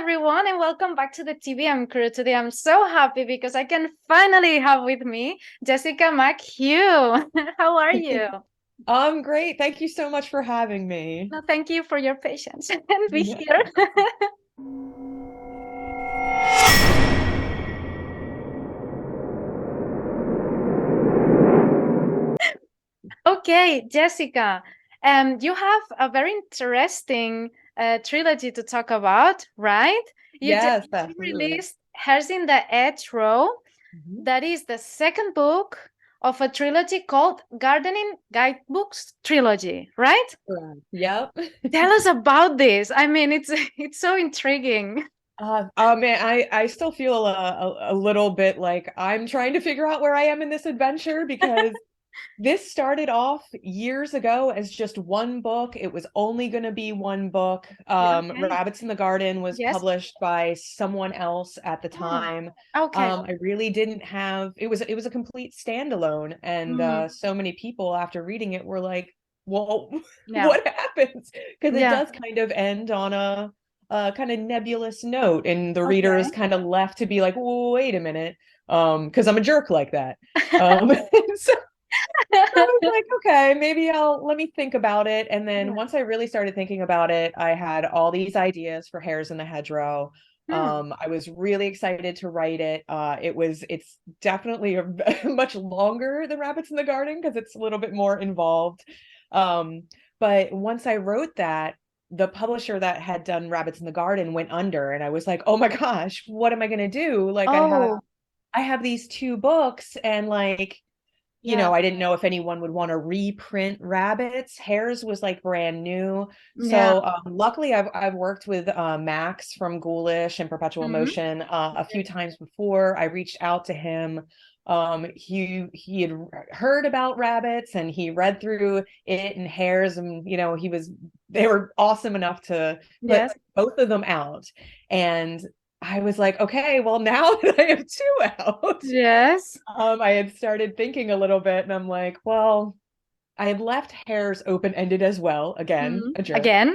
everyone, and welcome back to the TVM crew. Today, I'm so happy because I can finally have with me Jessica McHugh. How are you? I'm great. Thank you so much for having me. No, thank you for your patience and be Yeah. here. Okay, Jessica, you have a very interesting trilogy to talk about, right? Yes, You absolutely. released Hares in the Hedgerow. Mhm. That is the second book of a trilogy called Gardening Guidebooks Trilogy, right? Correct. Yep. Tell us about this. I mean, it's it's so intriguing. Oh man, I still feel a little bit like I'm trying to figure out where I am in this adventure because this started off years ago as just one book. It was only going to be one book. Yeah, okay. Rabbits in the Garden was Yes. published by someone else at the Mm, time. okay. I really didn't have it was a complete standalone, and Mm, so many people after reading it were like, "Well, yeah. what happens?" Because it Yeah. does kind of end on a kind of nebulous note, and the reader is Okay. kind of left to be like, "Wait a minute," because I'm a jerk like that. So I was like, okay, maybe I'll let me think about it. And then Yeah. once I really started thinking about it, I had all these ideas for Hares in the Hedgerow. Hmm. I was really excited to write it. It's definitely much longer than Rabbits in the Garden because it's a little bit more involved. Um, but once I wrote that, the publisher that had done Rabbits in the Garden went under, and I was like, oh my gosh, what am I gonna do? Like Oh, I have these two books, and like yeah. I didn't know if anyone would want to reprint Rabbits. Hares was like brand new. Yeah. So luckily I've worked with Max from Ghoulish and Perpetual Hmm. Motion a few times before. I reached out to him. He had heard about Rabbits and he read through it and Hares, and they were awesome enough to put Yes. both of them out. And I was like, okay, well, now that I have two out, Yes. I had started thinking a little bit, and I'm like, well, I had left Hares open-ended as well. Again, Hmm. a jerk. Again,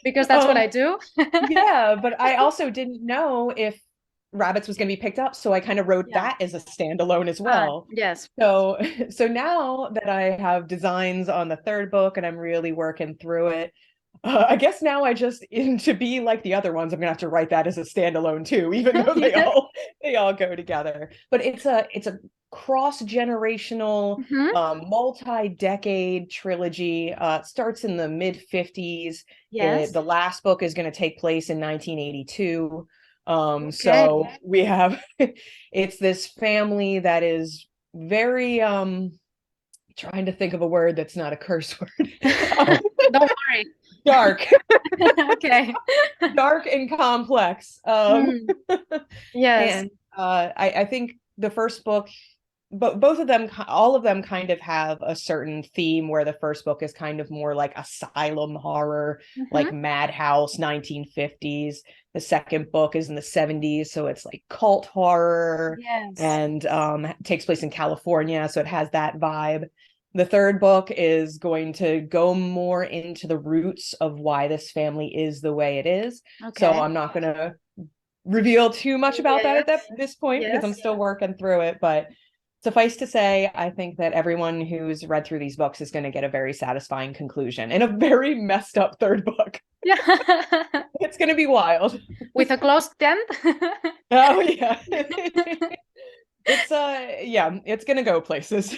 because that's what Um, I do. yeah, but I also didn't know if Rabbits was going to be picked up, so I kind of wrote Yeah. that as a standalone as well. Yes. So, so now that I have designs on the third book and I'm really working through it, I guess now I just to be like the other ones, I'm gonna have to write that as a standalone too, even though Yes. they all go together. But it's a cross-generational, Hmm. multi-decade trilogy. It starts in the mid 50s. Yes. The last book is going to take place in 1982. Okay. So we have it's this family that is very trying to think of a word that's not a curse word. Don't worry. Dark, Okay. dark and complex. Mm, yes. And I think the first book, but both of them, all of them kind of have a certain theme where the first book is kind of more like asylum horror, Hmm. like Madhouse 1950s. The second book is in the 70s, so it's like cult horror, Yes. and takes place in California, so it has that vibe. The third book is going to go more into the roots of why this family is the way it is. So Okay. I'm not going to reveal too much about that at Yes. this point because I'm Yes. still working through it. But suffice to say, I think that everyone who's read through these books is going to get a very satisfying conclusion and a very messed up third book. Yeah. It's going to be wild. With a closed tent. Oh yeah. It's yeah, it's going to go places.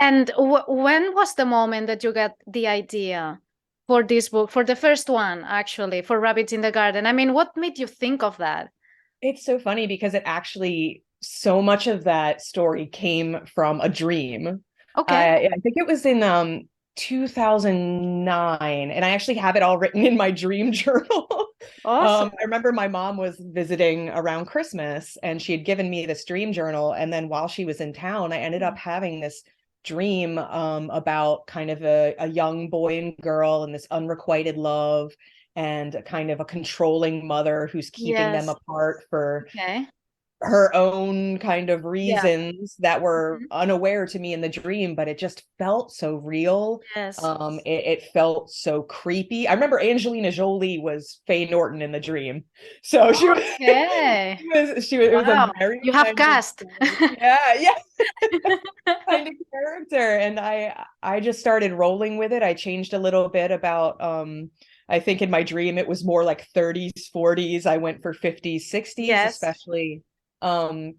And when was the moment that you got the idea for this book, for the first one, actually, for Rabbits in the Garden? I mean, what made you think of that? It's so funny because it actually so much of that story came from a dream. Okay. I think it was in 2009, and I actually have it all written in my dream journal. Awesome. I remember my mom was visiting around Christmas, and she had given me this dream journal. And then while she was in town, I ended up having this dream about kind of a young boy and girl and this unrequited love and kind of a controlling mother who's keeping them Yes. apart for Okay. her own kind of Yeah. reasons that were Mhm. unaware to me in the dream, but it just felt so real. Yes. It felt so creepy. I remember Angelina Jolie was Faye Norton in the dream, so she was Okay. it was a Wow. very You have kind of cast. yeah kind of character, and I just started rolling with it. I changed a little bit about I think in my dream it was more like 30s 40s. I went for 50s 60s, Yes. especially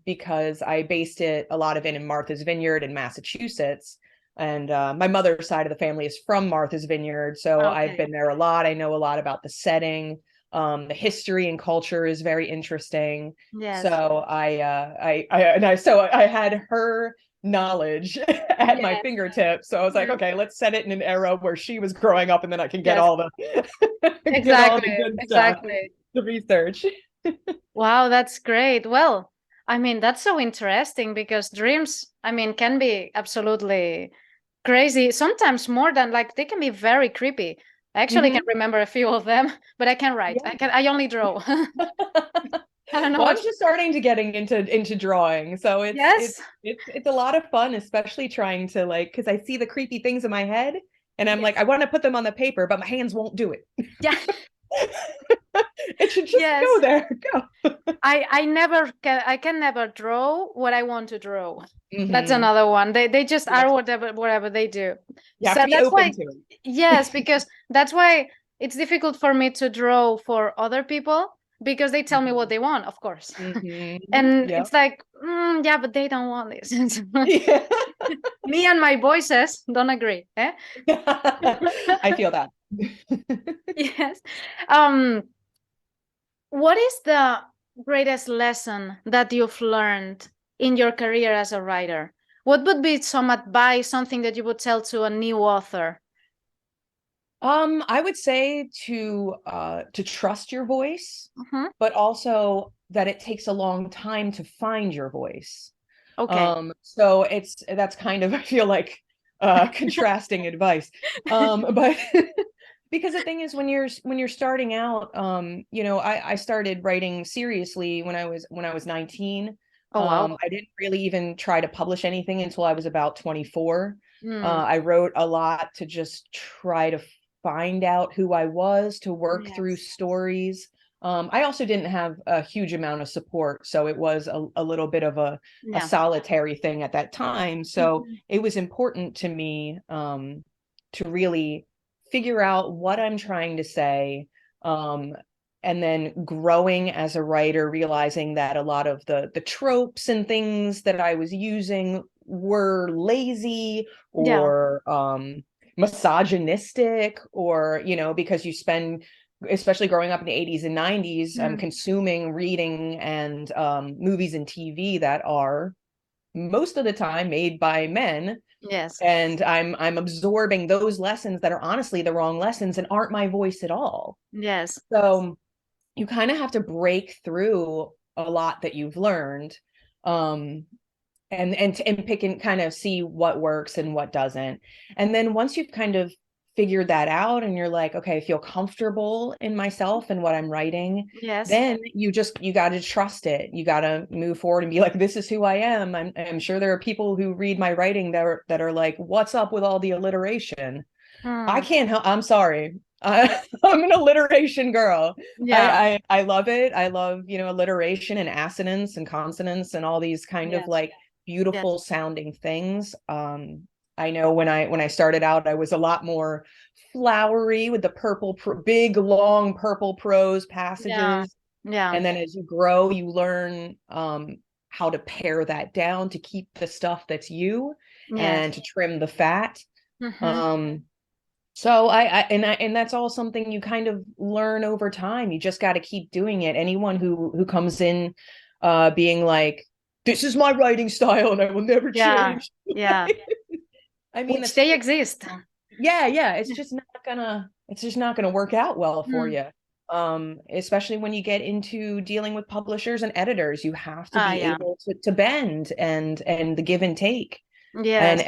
because I based it a lot of it in Martha's Vineyard in Massachusetts, and my mother's side of the family is from Martha's Vineyard, so I've Okay. been there a lot. I know a lot about the setting. The history and culture is very interesting. Yes. So I had her knowledge at my Yes. fingertips. So I was like, Yes. okay, let's set it in an era where she was growing up, and then I can get Yes. all the get all the Exactly. good stuff, Exactly. the research. Wow, that's great. Well, I mean, that's so interesting because dreams, I mean, can be absolutely crazy, sometimes more than like they can be very creepy. I actually can Hmm. remember a few of them, but I can write. Yeah. I only draw. I don't know Well, what. I'm just starting to getting into drawing, so Yes. it's a lot of fun, especially trying to like, because I see the creepy things in my head, and I'm like, Yes. I want to put them on the paper, but my hands won't do it. Yeah. It should just go Yes. there. Go. I can never draw what I want to draw. That's Hmm. another one. They just You have are to, whatever they do. you have So to be that's open why, to it. yes, because that's why it's difficult for me to draw for other people because they tell me what Hmm. they want, of course. Hmm. And Yeah. it's like, yeah, but they don't want this. Yeah. Me and my voices don't agree. Eh? I feel that. Yes. Um, what is the greatest lesson that you've learned in your career as a writer? What would be some advice, something that you would tell to a new author? I would say to trust your voice, Mhm. but also that it takes a long time to find your voice. Okay. So that's kind of I feel like contrasting advice. But because the thing is when you're starting out, I started writing seriously when I was 19. Oh, wow. I didn't really even try to publish anything until I was about 24. Mm. I wrote a lot to just try to find out who I was, to work through Yes. stories. I also didn't have a huge amount of support, so it was a little bit of a Yeah. solitary thing at that time. So Mhm. it was important to me to really figure out what I'm trying to say. Um, and then growing as a writer, realizing that a lot of the tropes and things that I was using were lazy Yeah. or misogynistic, or because you spend, especially growing up in the 80s and 90s, Mm. consuming, reading, and movies and TV that are most of the time made by men, Yes. and I'm absorbing those lessons that are honestly the wrong lessons and aren't my voice at all. Yes. So you kind of have to break through a lot that you've learned, um and pick and kind of see what works and what doesn't. And then once you've kind of figured that out and you're like, okay, I feel comfortable in myself and what I'm writing, Yes. then you got to trust it. You got to move forward and be like, this is who I am. I'm sure there are people who read my writing that are like, what's up with all the alliteration? I Mm. can't help. I'm sorry. I'm an alliteration girl. Yeah. I love it. I love, alliteration and assonance and consonants and all these kind of Yes. like Yes. beautiful sounding things. I know when I started out, I was a lot more flowery with the big long purple prose Yeah. passages. Yeah. And then as you grow, you learn how to pare that down to keep the stuff that's you Yes. and to trim the fat. Mm-hmm. Um, so and that's all something you kind of learn over time. You just got to keep doing it. Anyone who comes in being like, this is my writing style and I will never Yeah. change. Yeah. I mean, Which that's they exist. yeah, Yeah. it's just not gonna work out well for Mm. you. Especially when you get into dealing with publishers and editors, you have to Ah, be yeah. able to bend and the give and take. Yes.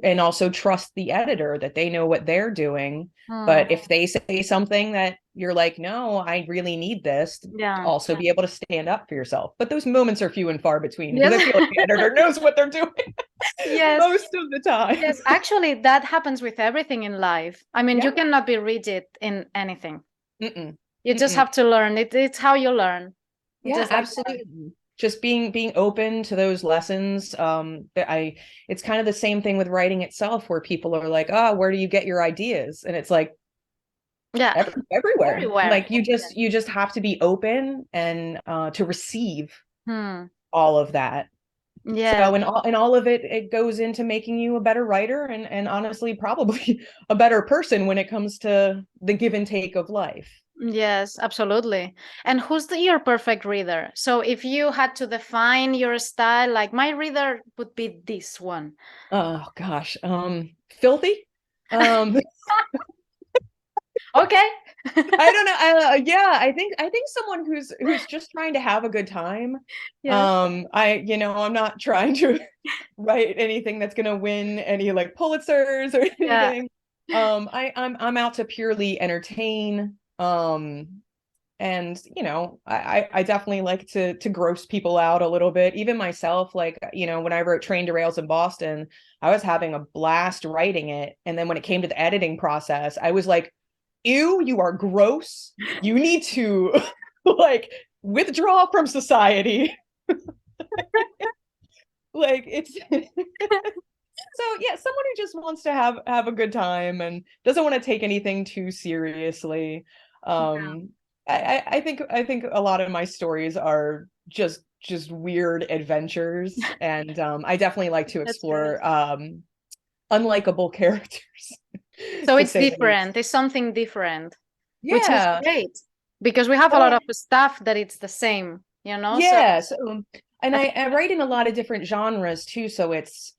And also trust the editor that they know what they're doing. Hmm. But if they say something that you're like, no, I really need this, Yeah. also be able to stand up for yourself. But those moments are few and far between because Yes. I feel like the editor knows what they're doing Yes. most of the time. Yes. Actually, that happens with everything in life. I mean, you Yeah. cannot be rigid in anything. Mm-mm. You just Mm-mm. have to learn. It's how you learn. Yeah, Just like that. absolutely. Just being open to those lessons. That it's kind of the same thing with writing itself, where people are like, "Oh, where do you get your ideas?" And it's like Yeah. everywhere. Everywhere. Like you just have to be open and to receive Hmm. all of that. Yes. So and all of it goes into making you a better writer and honestly probably a better person when it comes to the give and take of life. Yes, absolutely. And your perfect reader? So if you had to define your style, like my reader would be this one. Oh gosh. Filthy. Um Okay. I don't know. Yeah, I think someone who's just trying to have a good time. Yes. I'm not trying to write anything that's gonna win any like Pulitzers or Yeah. anything. I'm out to purely entertain. And I definitely like to gross people out a little bit. Even myself, like when I wrote Train Derails in Boston, I was having a blast writing it, and then when it came to the editing process, I was like, ew, you are gross. You need to like withdraw from society. Like it's so yeah, someone who just wants to have a good time and doesn't want to take anything too seriously. Yeah. Um I think a lot of my stories are just weird adventures and I definitely like to That's great. explore unlikable characters So to it's say the least. different. It's something different, which is Yeah. great because we have a lot So of stuff that it's the same, you know? So yeah, so and I think I write in a lot of different genres too, so it's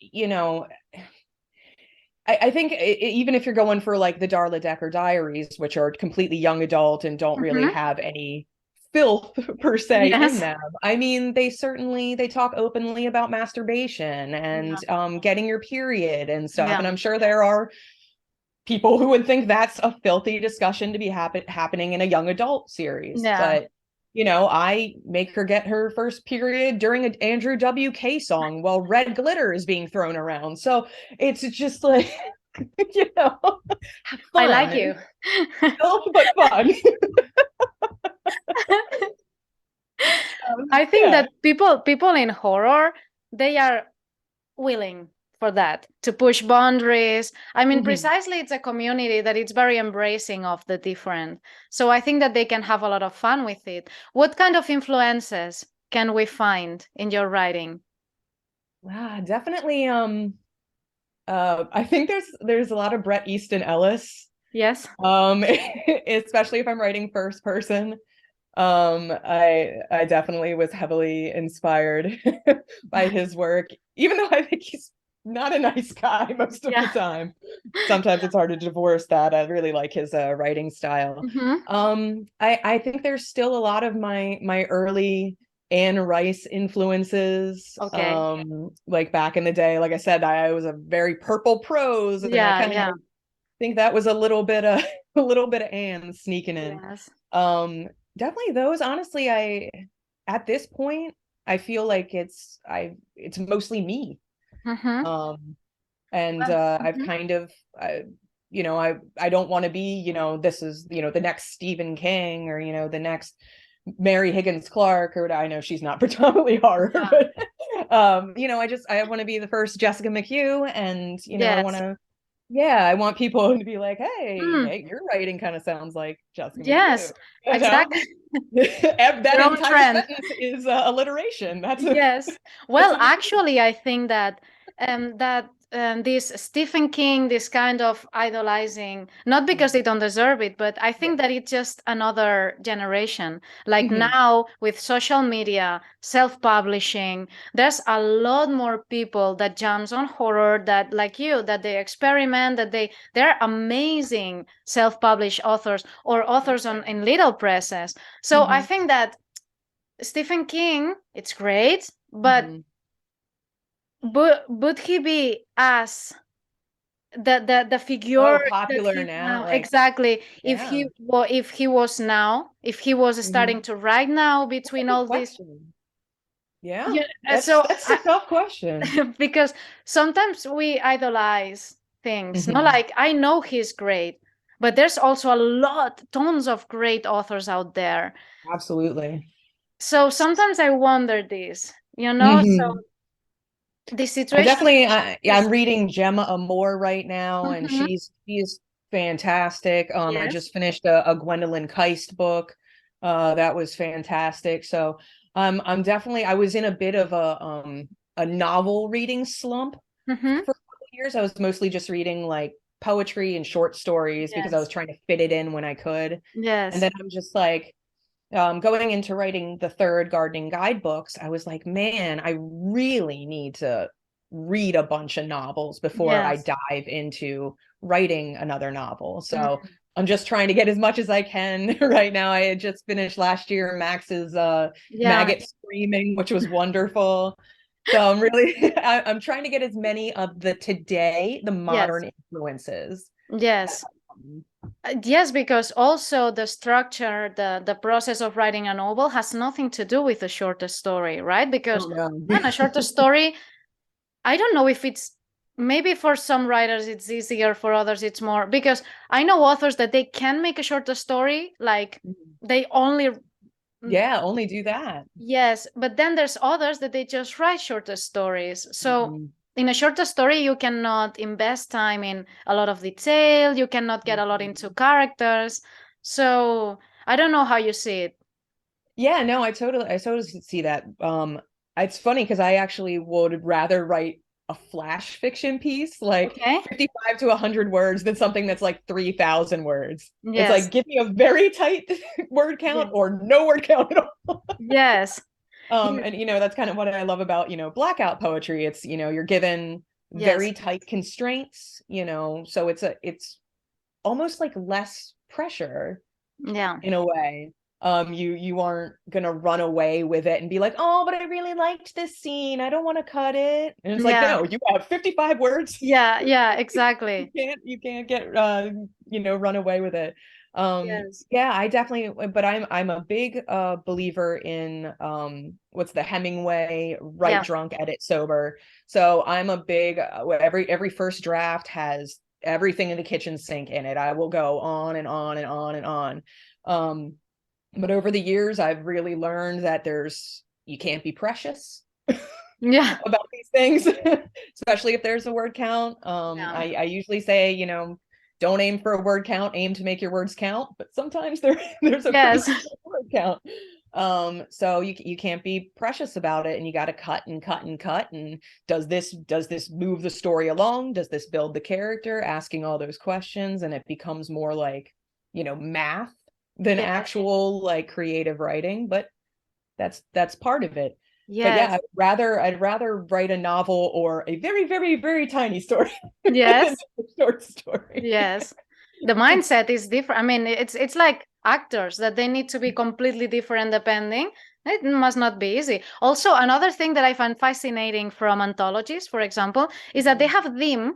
I think even if you're going for like the Darla Decker Diaries, which are completely young adult and don't really Mhm. have any filth per se in Yes. them. I mean, they talk openly about masturbation and Yeah. getting your period and stuff. Yeah. And I'm sure there are people who would think that's a filthy discussion to be happening in a young adult series. Yeah. But I make her get her first period during an Andrew WK song while red glitter is being thrown around. So it's just like, have I like fun. you. Filth, but fun. I think Yeah. that people in horror, they are willing for that to push boundaries. I mean, Mhm. precisely it's a community that it's very embracing of the different. So I think that they can have a lot of fun with it. What kind of influences can we find in your writing? Definitely. I think there's a lot of Bret Easton Ellis. Yes. Especially if I'm writing first person. I definitely was heavily inspired by his work, even though I think he's not a nice guy most of the Yeah. time. Sometimes it's hard to divorce that. I really like his writing style. Hmm. I think there's still a lot of my early Anne Rice influences. Okay. Like back in the day, like I said, I was a very purple prose, and I Yeah, kind of yeah. think that was a little bit of a little bit of Anne sneaking in. Yes. Um, Definitely those. Honestly, I at this point I feel like it's mostly me. Mm-hmm. Um, and Well, I've mhm. kind of I don't want to be this is the next Stephen King or the next Mary Higgins Clark or I know she's not predominantly horror, Yeah. but I want to be the first Jessica McHugh and I want Yes. to yeah, I want people to be like, Mm, hey, your writing kind of sounds like Jessica McHugh. yes, You know, exactly. that Your own entire trend. sentence is alliteration. Yes. That's Well, a actually, I think that this Stephen King, this kind of idolizing, not because they don't deserve it, but I yeah. think that it's just another generation. Like Mhm. now with social media, self-publishing, there's a lot more people that jumps on horror that like you, that they experiment, that they're amazing self-published authors or authors on in little presses. So I Mhm. think that Stephen King, it's great, but Mhm. would he be as the figure Oh, that popular he's now, now, like, exactly, if yeah. he well, if he was now, if he was starting Mhm. to write now That's a between good all these, question. Yeah, yeah, that's so that's a tough question. because sometimes we idolize things, not Mhm. like I know he's great, but there's also a lot, tons of great authors out there. Absolutely. So sometimes I wonder this, so Hmm. the I situation definitely, yeah, I'm is, reading Gemma Amore right now, and mhm, she's fantastic. I yes, just finished a Gwendolyn Keist book. That was fantastic. So I'm definitely, I was in a bit of a novel reading slump hmm, for a couple of years. I was mostly just reading like poetry and short stories because I was yes, trying to fit it in when I could. And yes, then I'm just like, going into writing the third gardening guidebooks, I was like, man, I really need to read a bunch of novels before I yes, dive into writing another novel. So mm, I'm just trying to get as much as I can right now. I had just finished last year Max's yeah, Maggot Screaming, which was wonderful. So I'm really I'm trying to get as many of the yes, modern influences. yes. Yes, because also the structure, the process of writing a novel has nothing to do with a short story, right? Because Oh no. man, a short story, I don't know if it's, maybe for some writers it's easier, for others it's more, because I know authors that they can make a short story, like they only, Yeah, only do that. yes, but then there's others that they just write shorter stories. So Mhm. in a shorter story, you cannot invest time in a lot of detail. You cannot get a lot into Mhm. characters. So I don't know how you see it. Yeah, no, I totally see that. It's funny because I actually would rather write a flash fiction piece like Okay. 55 to 100 words than something that's like 3,000 words. It's Yes. like give me a very tight word count Yes. or no word count at all. Yes. And that's kind of what I love about, blackout poetry. It's, you're given Yes. very tight constraints, so it's almost like less pressure Yeah. in a way. You aren't gonna run away with it and be like, oh, but I really liked this scene, I don't want to cut it. And it's like, Yeah. no, you have 55 words. Yeah. Yeah. you Exactly. can't you can't get run away with it. Yes. Yeah, I definitely, but I'm a big believer in what's the Hemingway write Yeah. drunk, edit sober. So I'm a big every first draft has everything in the kitchen sink in it. I will go on and on and on and on. um but over the years, I've really learned that you can't be precious Yeah. about these things, especially if there's a word count. Yeah. I usually say, don't aim for a word count, aim to make your words count. But sometimes there's a pretty Yes. high word count. So you can't be precious about it, and you got to cut and cut and cut. And does this move the story along? Does this build the character? Asking all those questions, and it becomes more like, math than Yes. actual like creative writing. But that's part of it. But yeah, Yes. I'd rather write a novel or a very, very, very tiny story than Yes. a short story. Yes. The mindset is different. I mean, it's like actors that they need to be completely different depending. It must not be easy. Also, another thing that I find fascinating from anthologies, for example, is that they have theme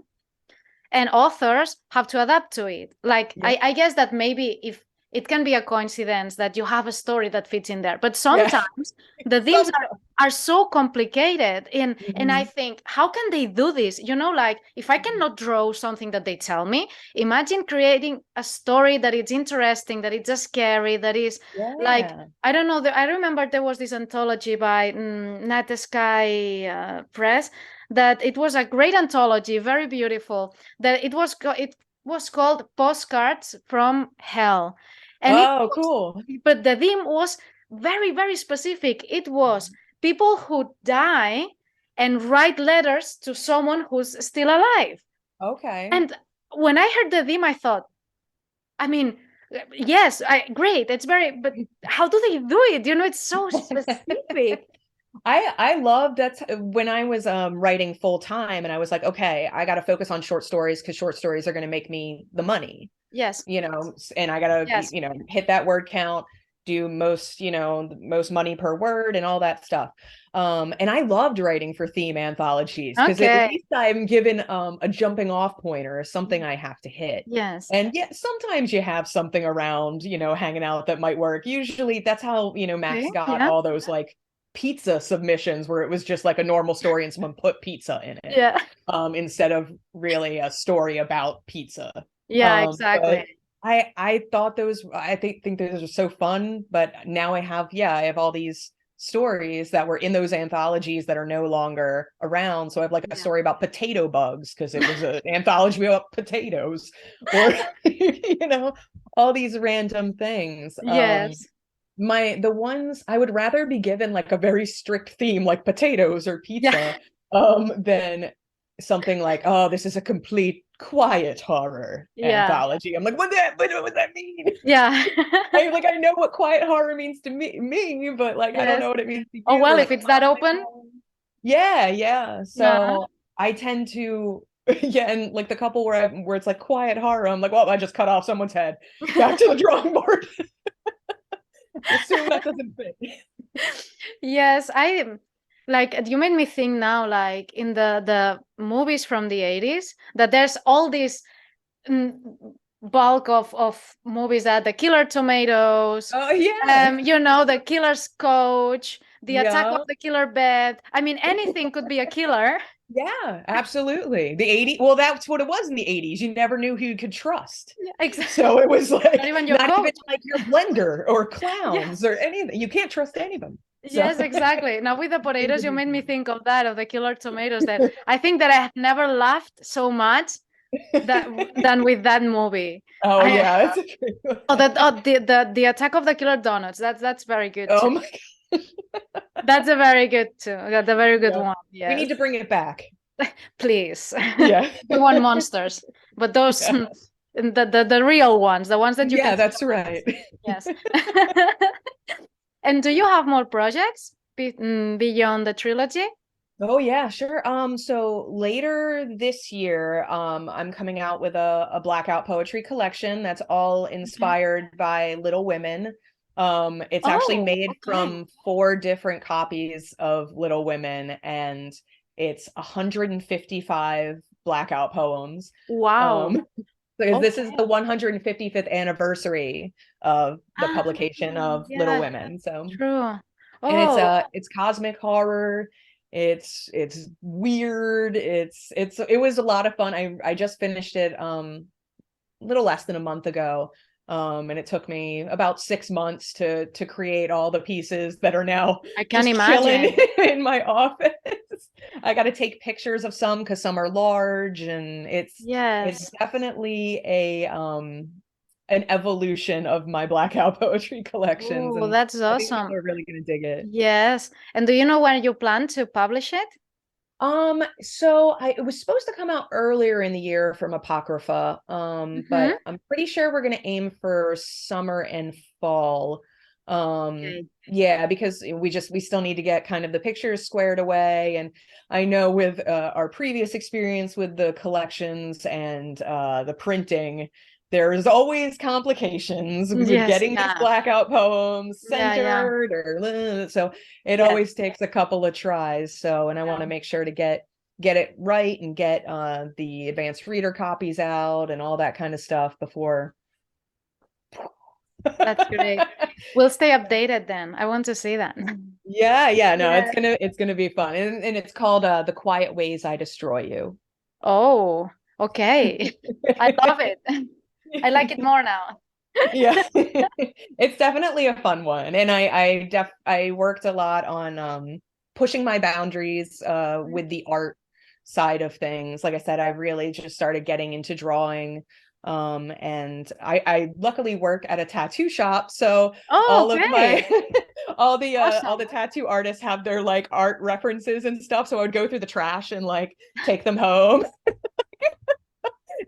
and authors have to adapt to it. Like Yeah. I guess that maybe if it can be a coincidence that you have a story that fits in there, but Yeah. sometimes the themes Sometimes. are so complicated, and I Mhm. think, how can they do this? Like if I cannot draw something that they tell me, imagine creating a story that is interesting, that is just scary, that is like, Yeah. I don't know. I remember there was this anthology by Night Sky Press, that it was a great anthology, very beautiful, that it was called Postcards from Hell, and Oh, cool. but the theme was very, very specific. It was people who die and write letters to someone who's still alive. Okay. And when I heard the theme, I thought, I mean, yes, great, it's very, but how do they do it? It's so specific. I love that's when I was writing full time, and I was like, okay, I got to focus on short stories because short stories are going to make me the money. Yes, And I gotta, yes, hit that word count. do most, most money per word and all that stuff. And I loved writing for theme anthologies because at Okay. least I'm given a jumping off point or something I have to hit. Yes. And yeah, sometimes you have something around, hanging out that might work. Usually that's how, Max Okay. got Yeah. all those like pizza submissions where it was just like a normal story and someone put pizza in it, Yeah. instead of really a story about pizza. Yeah, But exactly. I thought those, I think those are so fun, but now I have all these stories that were in those anthologies that are no longer around. So I have like a Yeah. story about potato bugs because it was an anthology about potatoes, or all these random things. Yes. The ones I would rather be given like a very strict theme like potatoes or Yeah. pizza, than something like, oh, this is a complete quiet horror Yeah. anthology. I'm like, what does that mean? Yeah. I know what quiet horror means to me, but like I don't Yes. know what it means to Oh, you. well, Like if it's that cosmic open. horror. Yeah. Uh, So I tend to yeah, and like the couple where it's like quiet horror, I'm like, well, I just cut off someone's head. Back to the drawing board. Assume that doesn't fit. yes, I like you made me think now, like in the movies from the 80s, that there's all this mm, bulk of movies that the Killer Tomatoes, Oh yeah. the Killer's Coach, the Attack of Yeah. the Killer Bed. I mean, anything could be a killer. Yeah, absolutely. The 80s, well, that's what it was in the 80s. You never knew who you could trust. Yeah, exactly. So it was Not like even your not even coach. like your blender or clowns Yes. or anything. You can't trust any of them. So Yes, exactly. Now with the things potatoes, are you made me different. think of that, of the Killer Tomatoes, that I think that I have never laughed so much that than with that movie. Oh I yeah, that's a great Oh, one. that the Attack of the Killer Donuts. That's very good too. Oh my That's a very good too. That's a very good yeah. one. We Yes, need to bring it back. please. Yeah. We want monsters, but those Yeah. the real ones, the ones that you can Yeah, see that's right. on the Yes. And do you have more projects beyond the trilogy? Oh yeah, sure. So later this year, I'm coming out with a blackout poetry collection that's all Okay. inspired by Little Women. It's actually Oh, made okay. from 4 different copies of Little Women, and it's 155 blackout poems. Wow. Um, because this is the Okay. 155th anniversary of the Ah, publication of Little yeah, Women. So true. and Oh, it's cosmic horror, it's weird, it was a lot of fun. I just finished it a little less than a month ago, and it took me about 6 months to create all the pieces that are now I can just chilling imagine. in my office. I got to take pictures of some because some are large, and it's Yes. definitely a an evolution of my blackout poetry collections, Oh, and that's I think people awesome. are really going to dig it. Yes. And do you know when you plan to publish it? So it was supposed to come out earlier in the year from Apocrypha, Mm-hmm. but I'm pretty sure we're gonna aim for summer and fall. Okay. Yeah, because we still need to get kind of the pictures squared away, and I know with our previous experience with the collections and the printing, there's always complications with Yes, getting these yeah. blackout poems Yeah, yeah. centered or so it Yes. always takes a couple of tries. So, and I want to Yeah. make sure to get it right and get the advanced reader copies out and all that kind of stuff before. That's great. We'll stay updated then. I want to see that. Yeah, no, Yeah. it's gonna be fun. And it's called The Quiet Ways I Destroy You. Oh, okay. I love it. I like it more now. Yeah. It's definitely a fun one. And I worked a lot on pushing my boundaries with the art side of things. Like I said, I really just started getting into drawing. And I luckily work at a tattoo shop, so Oh, all of my okay. all the Awesome. tattoo artists have their like art references and stuff. So I would go through the trash and like take them home,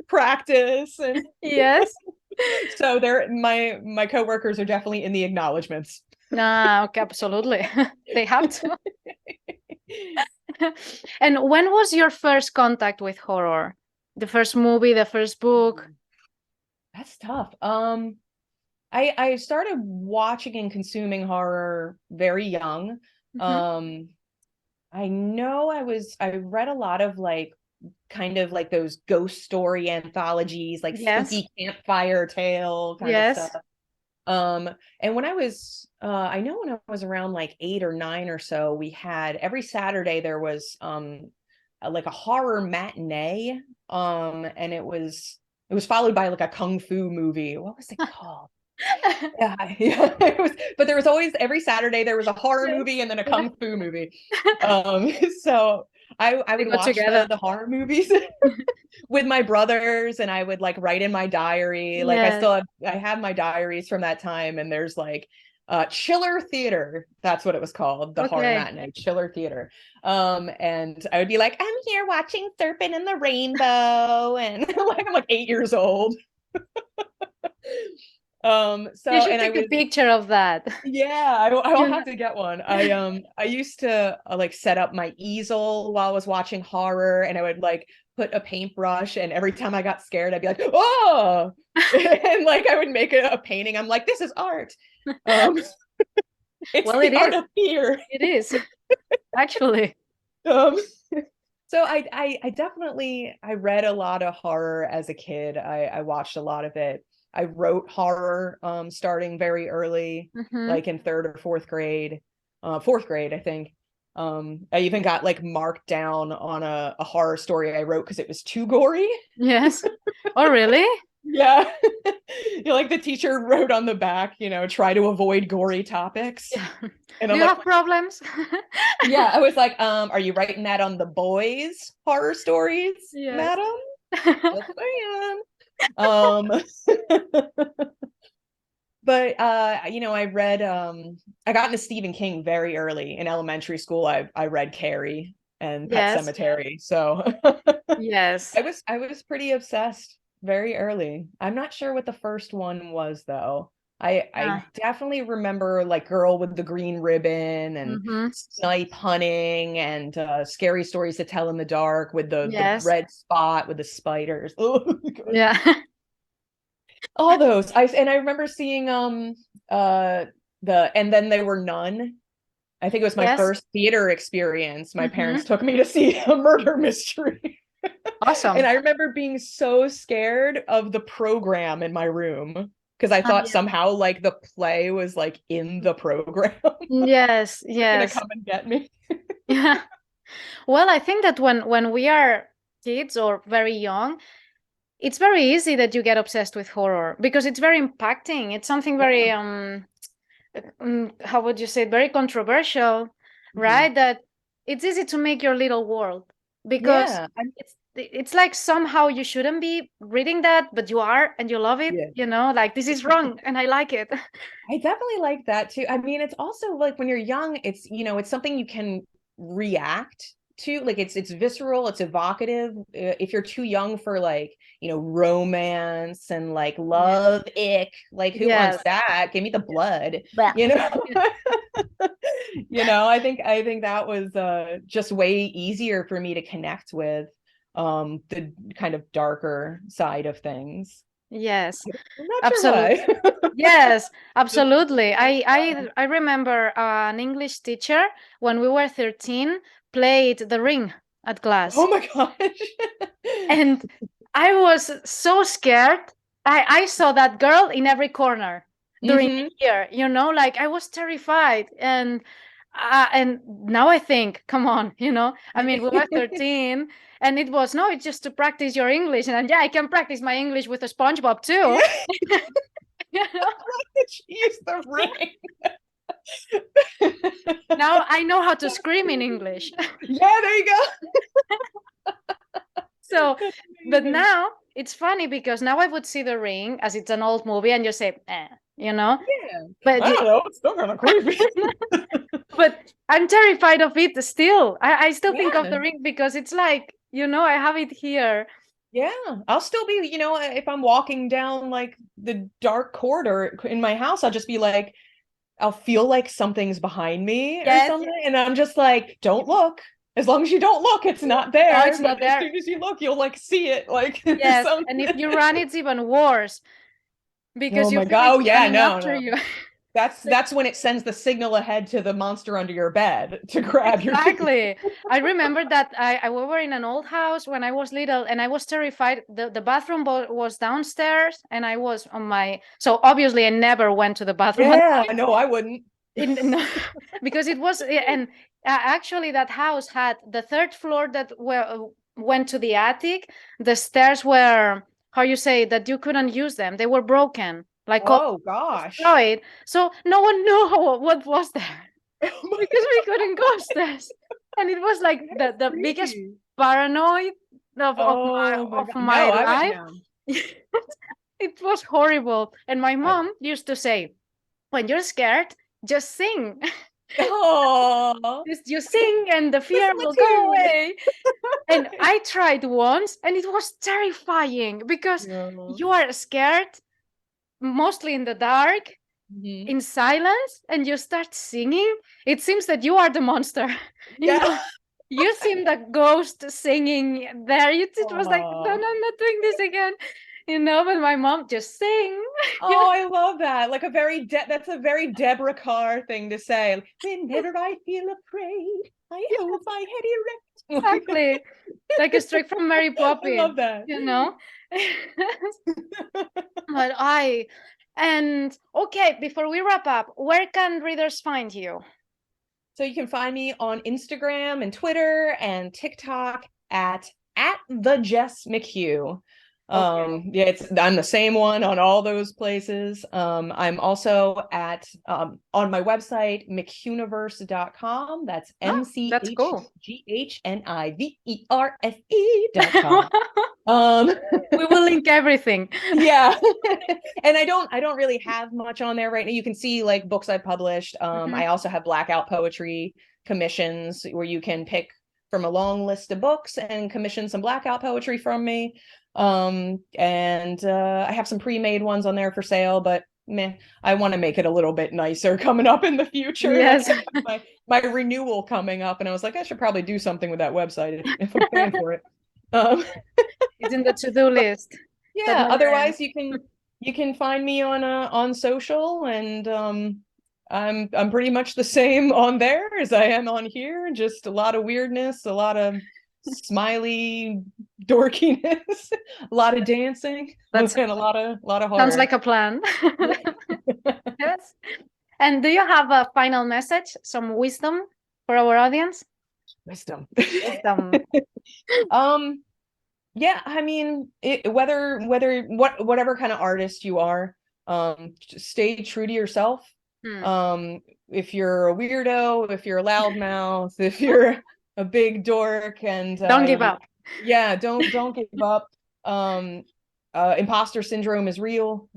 practice, and Yes. so they're my coworkers are definitely in the acknowledgments. No, okay, absolutely. They have to. And when was your first contact with horror? The first movie, the first book? That's tough. I started watching and consuming horror very young. Mm-hmm. I know I read a lot of like kind of like those ghost story anthologies, like Yes. spooky campfire tale kind of stuff. Yes. Um, and when I was, I know when I was around like 8 or 9 or so, we had every Saturday there was like a horror matinee, and it was followed by like a kung fu movie. What was it called? Yeah, yeah, it was, but there was always every Saturday there was a horror Yes. movie and then a Yeah. kung fu movie. So I They would go watch together. the horror movies with my brothers, and I would like write in my diary. Like Yes. I have my diaries from that time, and there's like Chiller Theater, that's what it was called, the horror Okay. matinee, Chiller Theater. And I would be like, I'm here watching Serpent in the Rainbow, and like I'm like 8 years old. You So should and I take a was picture of that. yeah, I will You know? have to get one. I used to like set up my easel while I was watching horror, and I would like put a paintbrush, and every time I got scared I'd be like, "Oh!" and like I would make a painting. I'm like, "This is art." Um it's Well, it the art is. of fear. It is, actually. Um so I definitely I read a lot of horror as a kid. I watched a lot of it. I wrote horror starting very early, Mm-hmm. like in third or fourth grade. Fourth grade, I think. I even got like marked down on a horror story I wrote because it was too gory. Yes. Oh, really? Yeah. You know, like the teacher wrote on the back, try to avoid gory topics. Yeah. And Do I'm you like, have problems? yeah, I was like, are you writing that on the boys' horror stories, Yes. madam? Yes, I am. But I read I got into Stephen King very early in elementary school. I read Carrie and Pet Yes. Sematary. So Yes. I was pretty obsessed very early. I'm not sure what the first one was though. I Ah. definitely remember like Girl with the Green Ribbon and Mm-hmm. Snipe Hunting and Scary Stories to Tell in the Dark with the Yes. red spot with the spiders. Oh God. Yeah. All those. I remember seeing the And Then They Were None. I think it was my Yes. first theater experience. My Mm-hmm. parents took me to see a murder mystery. And Awesome. I remember being so scared of the program in my room because I thought Yeah. somehow like the play was like in the program Yes. gonna Yes. come and get me. Yeah. Well, I think that when we are kids or very young, it's very easy that you get obsessed with horror because it's very impacting. It's something very Yeah. how would you say it? Very controversial, Mhm. right? That it's easy to make your little world because Yeah. it's like somehow you shouldn't be reading that, but you are and you love it, Yeah. like this is wrong and I like it. I definitely like that too. I mean, it's also like when you're young, it's something you can react to. Like it's visceral, it's evocative. If you're too young for like, romance and like Yeah. love, ick, like who wants Yes. that? Give me the blood, Blech. you know? I think that was just way easier for me to connect with the kind of darker side of things. Yes, I'm not sure absolutely. why. Yes, Just absolutely. I fun. I I remember an English teacher when we were 13 played The Ring at Oh class, my gosh. and I was so scared. I saw that girl in every corner during Hmm. the year, like I was terrified. And now I think, come on, I mean, we were 13 and it was, no, it's just to practice your English. And yeah, I can practice my English with a SpongeBob too. Yeah, You know? she's the ring. Now I know how to scream in English. Yeah, there you go. So, That's but amazing. now it's funny because now I would see The Ring as it's an old movie and you say, Yeah. but I don't know. It's still kind of creepy. but I'm terrified of it still. I still think of Yeah. The Ring because it's like, I have it here. Yeah. I'll still be, if I'm walking down like the dark corridor in my house, I'll just be like, I'll feel like something's behind me or Yes. something. And I'm just like, don't look. As long as you don't look, it's not No, there. it's But not as there. soon as you look, you'll like see it. Like Yes. some And if you run, it's even worse. because Oh you my feel God. it Oh yeah, running no, after no. you. That's when it sends the signal ahead to the monster under your bed to grab your food. Exactly. I remember that we were in an old house when I was little, and I was terrified. The bathroom was downstairs, and I was on my. So obviously, I never went to the bathroom. Yeah, no, I wouldn't. No, because it was, and actually, that house had the third floor that went to the attic. The stairs were, how you say, that you couldn't use them. They were broken, like all Oh gosh. destroyed. So no one knew what was there because we couldn't go upstairs, and it was like the biggest Creepy. paranoid Oh my of God. my No, I would life. know. It was horrible, and my I, mom used to say, when you're scared, just sing. oh, Just you sing and the fear whistle a will go tune. away. And I tried once, and it was terrifying because No. you are scared, mostly in the dark, Mhm. in silence, and you start singing. It seems that you are the monster. You Yeah. know, you seem the ghost singing there. It was like, no, Oh. no, I'm not doing this again. But my mom just sing. Oh, I love that. Like that's a very Deborah Carr thing to say. Whenever I feel afraid, I Yeah, hold my head erect. exactly. Like a straight from Mary I love Poppins, that. you know? But and okay, before we wrap up, where can readers find you? So you can find me on Instagram and Twitter and TikTok at the Jess McHugh. Okay. Yeah, I'm the same one on all those places. I'm also at on my website mchuniverse.com. That's Oh, that's cool. mchghniverse.com. Um We will link everything. yeah. And I don't really have much on there right now. You can see like books I've published. Mhm. I also have blackout poetry commissions where you can pick from a long list of books and commission some blackout poetry from me. And I have some pre-made ones on there for sale, but meh, I want to make it a little bit nicer coming up in the future. Like Yes. I have my renewal coming up, and I was like, I should probably do something with that website if I'm paying for it. Um, It's in the to-do list. That yeah, never ends. otherwise you can find me on social, and I'm pretty much the same on there as I am on here. Just a lot of weirdness, a lot of smiley dorkiness, a lot of dancing, and That's a lot of sounds horror. like a plan. Yeah. Yes. And do you have a final message, some wisdom for our audience? Wisdom. Wisdom. um yeah, I mean, whatever kind of artist you are, just stay true to yourself. Hmm. If you're a weirdo, if you're a loudmouth, if you're a big dork, and Don't give up. yeah, don't give up. um Imposter syndrome is real.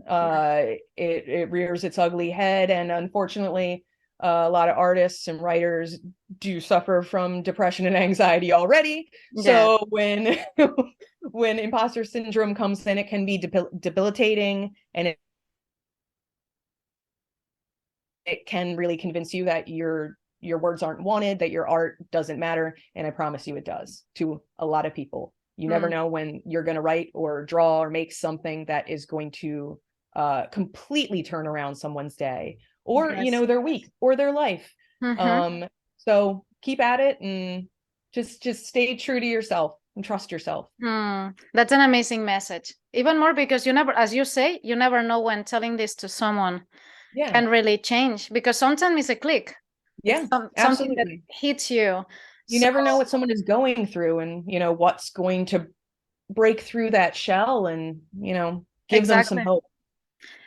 It rears its ugly head, and unfortunately, a lot of artists and writers do suffer from depression and anxiety already. Yeah. So when when imposter syndrome comes in, it can be debilitating, and it can really convince you that your words aren't wanted, that your art doesn't matter. And I promise you it does to a lot of people. You never Hmm. know when you're going to write or draw or make something that is going to completely turn around someone's day, or Yes. their week or their life. Mm-hmm. So keep at it, and just stay true to yourself and trust yourself. That's an amazing message. Even more because you never, as you say, you never know when telling this to someone Yeah. can really change, because sometimes it's a click. It's Yeah, something that absolutely. hits you. You So never know what someone is going through, and what's going to break through that shell, and give them some exactly. hope.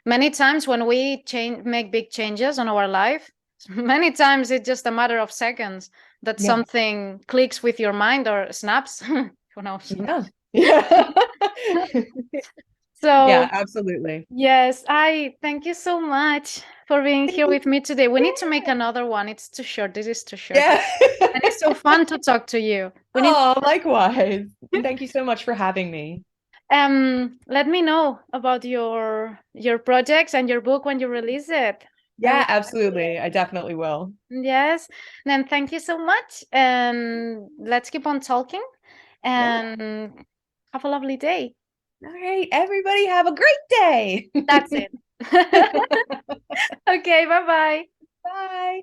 Many times when we make big changes on our life, many times it's just a matter of seconds that Yeah. something clicks with your mind or snaps. Who knows? Yeah. Yeah. Yeah, So absolutely. yes, I thank you so much for being Thank here you. with me today. We need to make another one. It's too short. This is too short. Yeah. And it's so fun to talk to you. We need Oh, likewise. And thank you so much for having me. let me know about your projects and your book when you release it. I Yeah, will, absolutely. I definitely will. yes. Then thank you so much, and let's keep on talking Yeah. and have a lovely day. All right, everybody have a great day. That's it. Okay, bye-bye. Bye.